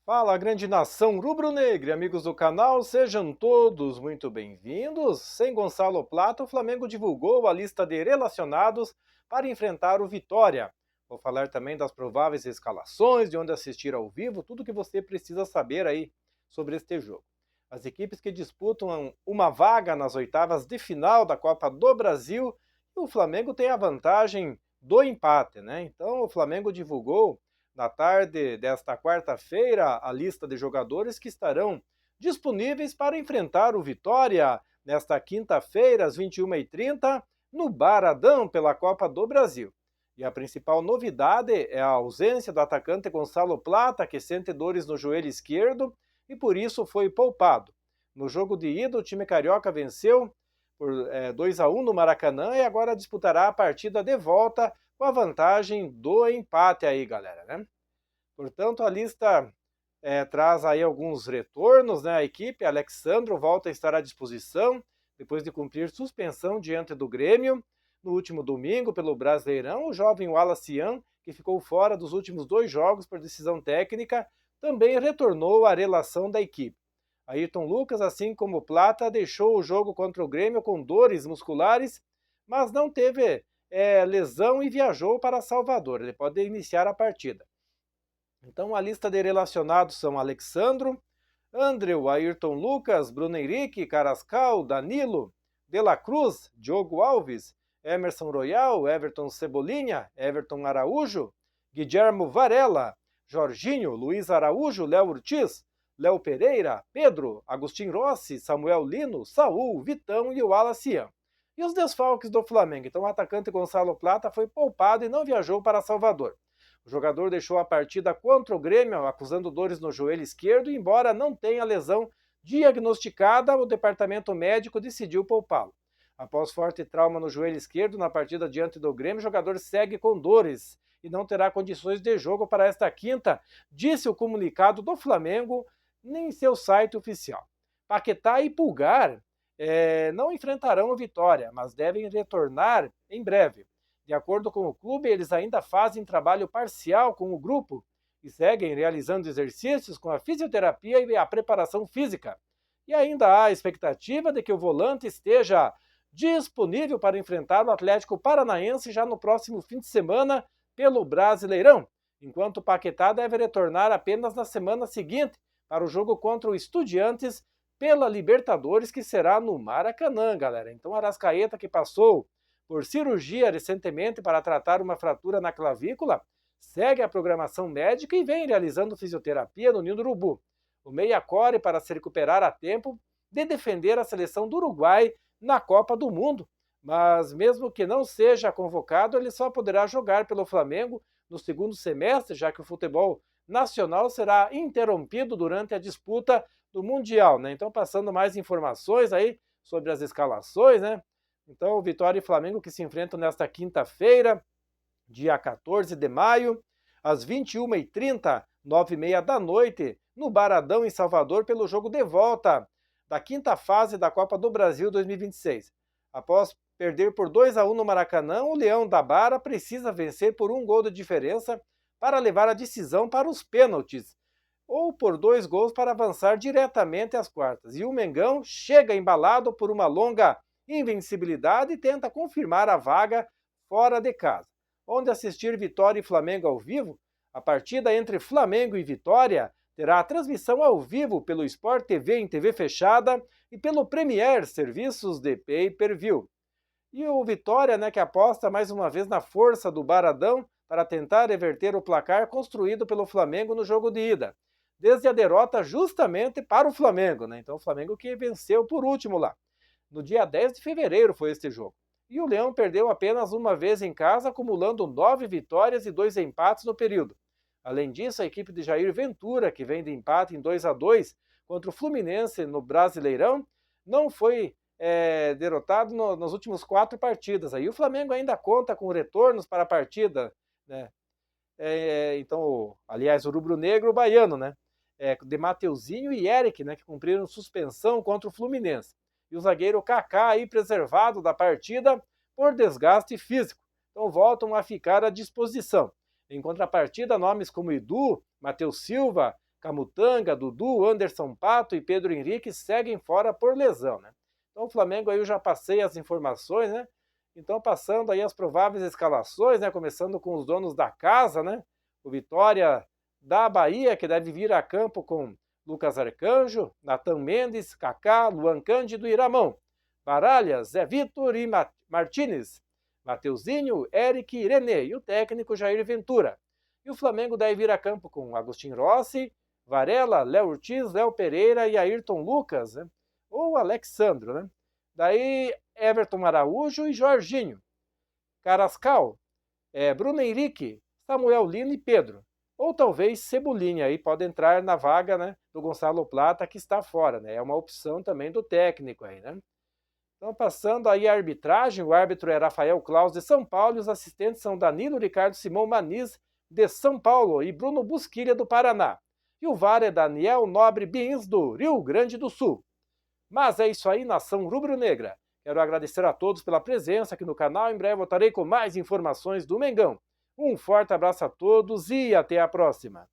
Fala, grande nação rubro-negra, amigos do canal, sejam todos muito bem-vindos. Sem Gonçalo Plata, o Flamengo divulgou a lista de relacionados para enfrentar o Vitória. Vou falar também das prováveis escalações, de onde assistir ao vivo, tudo que você precisa saber aí sobre este jogo. As equipes que disputam uma vaga nas oitavas de final da Copa do Brasil, e o Flamengo tem a vantagem do empate, né? Então o Flamengo divulgou na tarde desta quarta-feira a lista de jogadores que estarão disponíveis para enfrentar o Vitória nesta quinta-feira, às 21h30, no Baradão, pela Copa do Brasil. E a principal novidade é a ausência do atacante Gonçalo Plata, que sente dores no joelho esquerdo e por isso foi poupado. No jogo de ida, o time carioca venceu por 2-1 no Maracanã e agora disputará a partida de volta com a vantagem do empate aí, galera, né? Portanto, a lista traz aí alguns retornos, né? A equipe, Alexandro volta a estar à disposição, depois de cumprir suspensão diante do Grêmio. No último domingo, pelo Brasileirão, o jovem Wallace Yan, que ficou fora dos últimos 2 jogos por decisão técnica, também retornou à relação da equipe. Ayrton Lucas, assim como Plata, deixou o jogo contra o Grêmio com dores musculares, mas não teve lesão e viajou para Salvador. Ele pode iniciar a partida. Então a lista de relacionados são Alexandro, Andreu, Ayrton Lucas, Bruno Henrique, Carrascal, Danilo, De La Cruz, Diogo Alves, Emerson Royal, Everton Cebolinha, Everton Araújo, Guilhermo Varela, Jorginho, Luiz Araújo, Léo Ortiz, Léo Pereira, Pedro, Agustin Rossi, Samuel Lino, Saul, Vitão e o Wallace Yan. E os desfalques do Flamengo? Então o atacante Gonçalo Plata foi poupado e não viajou para Salvador. O jogador deixou a partida contra o Grêmio, acusando dores no joelho esquerdo, e embora não tenha lesão diagnosticada, o departamento médico decidiu poupá-lo. Após forte trauma no joelho esquerdo na partida diante do Grêmio, o jogador segue com dores e não terá condições de jogo para esta quinta, disse o comunicado do Flamengo em seu site oficial. Paquetá e Pulgar não enfrentarão o Vitória, mas devem retornar em breve. De acordo com o clube, eles ainda fazem trabalho parcial com o grupo e seguem realizando exercícios com a fisioterapia e a preparação física. E ainda há a expectativa de que o volante esteja disponível para enfrentar o Atlético Paranaense já no próximo fim de semana pelo Brasileirão, enquanto o Paquetá deve retornar apenas na semana seguinte para o jogo contra o Estudiantes pela Libertadores, que será no Maracanã, galera. Então, Arrascaeta, que passou por cirurgia recentemente para tratar uma fratura na clavícula, segue a programação médica e vem realizando fisioterapia no Ninho do Urubu. O meia corre para se recuperar a tempo de defender a seleção do Uruguai na Copa do Mundo, mas mesmo que não seja convocado, ele só poderá jogar pelo Flamengo no segundo semestre, já que o futebol nacional será interrompido durante a disputa do Mundial, né? Então, passando mais informações aí sobre as escalações, né? Então, Vitória e Flamengo que se enfrentam nesta quinta-feira, dia 14 de maio, às 21h30, 9h30 da noite, no Baradão, em Salvador, pelo jogo de volta da quinta fase da Copa do Brasil 2026. Após perder por 2-1 no Maracanã, o Leão da Barra precisa vencer por 1 gol de diferença para levar a decisão para os pênaltis, ou por 2 gols para avançar diretamente às quartas. E o Mengão chega embalado por uma longa invencibilidade e tenta confirmar a vaga fora de casa. Onde assistir Vitória e Flamengo ao vivo? A partida entre Flamengo e Vitória terá a transmissão ao vivo pelo Sport TV em TV fechada e pelo Premier, serviços de pay-per-view. E o Vitória, né, que aposta mais uma vez na força do Baradão para tentar reverter o placar construído pelo Flamengo no jogo de ida, desde a derrota justamente para o Flamengo, né? Então o Flamengo que venceu por último lá. No dia 10 de fevereiro foi este jogo. E o Leão perdeu apenas uma vez em casa, acumulando 9 vitórias e 2 empates no período. Além disso, a equipe de Jair Ventura, que vem de empate em 2-2 contra o Fluminense no Brasileirão, não foi derrotado nos últimos 4 partidas. Aí o Flamengo ainda conta com retornos para a partida, né? Então, aliás, o rubro-negro baiano, né? De Mateuzinho e Eric, né, que cumpriram suspensão contra o Fluminense. E o zagueiro Kaká aí preservado da partida por desgaste físico. Então voltam a ficar à disposição. Em contrapartida, nomes como Edu, Matheus Silva, Camutanga, Dudu, Anderson Pato e Pedro Henrique seguem fora por lesão, né? Então o Flamengo aí eu já passei as informações, né? Então passando aí as prováveis escalações, né? Começando com os donos da casa, né? O Vitória da Bahia, que deve vir a campo com Lucas Arcanjo, Natan Mendes, Kaká, Luan Cândido e Ramon. Baralha, Zé Vitor e Martínez. Mateuzinho, Eric e René. E o técnico Jair Ventura. E o Flamengo deve vir a campo com Agostinho Rossi, Varela, Léo Ortiz, Léo Pereira e Ayrton Lucas, né? Ou Alexandro, né? Daí Everton Araújo e Jorginho. Carrascal, Bruno Henrique, Samuel Lino e Pedro. Ou talvez Cebolinha aí pode entrar na vaga, né, do Gonçalo Plata, que está fora, né? É uma opção também do técnico aí, né? Então, passando aí a arbitragem, o árbitro é Rafael Claus de São Paulo e os assistentes são Danilo Ricardo Simão Maniz de São Paulo e Bruno Busquilha do Paraná. E o VAR é Daniel Nobre Bins do Rio Grande do Sul. Mas é isso aí, nação rubro-negra. Quero agradecer a todos pela presença aqui no canal. Em breve voltarei com mais informações do Mengão. Um forte abraço a todos e até a próxima.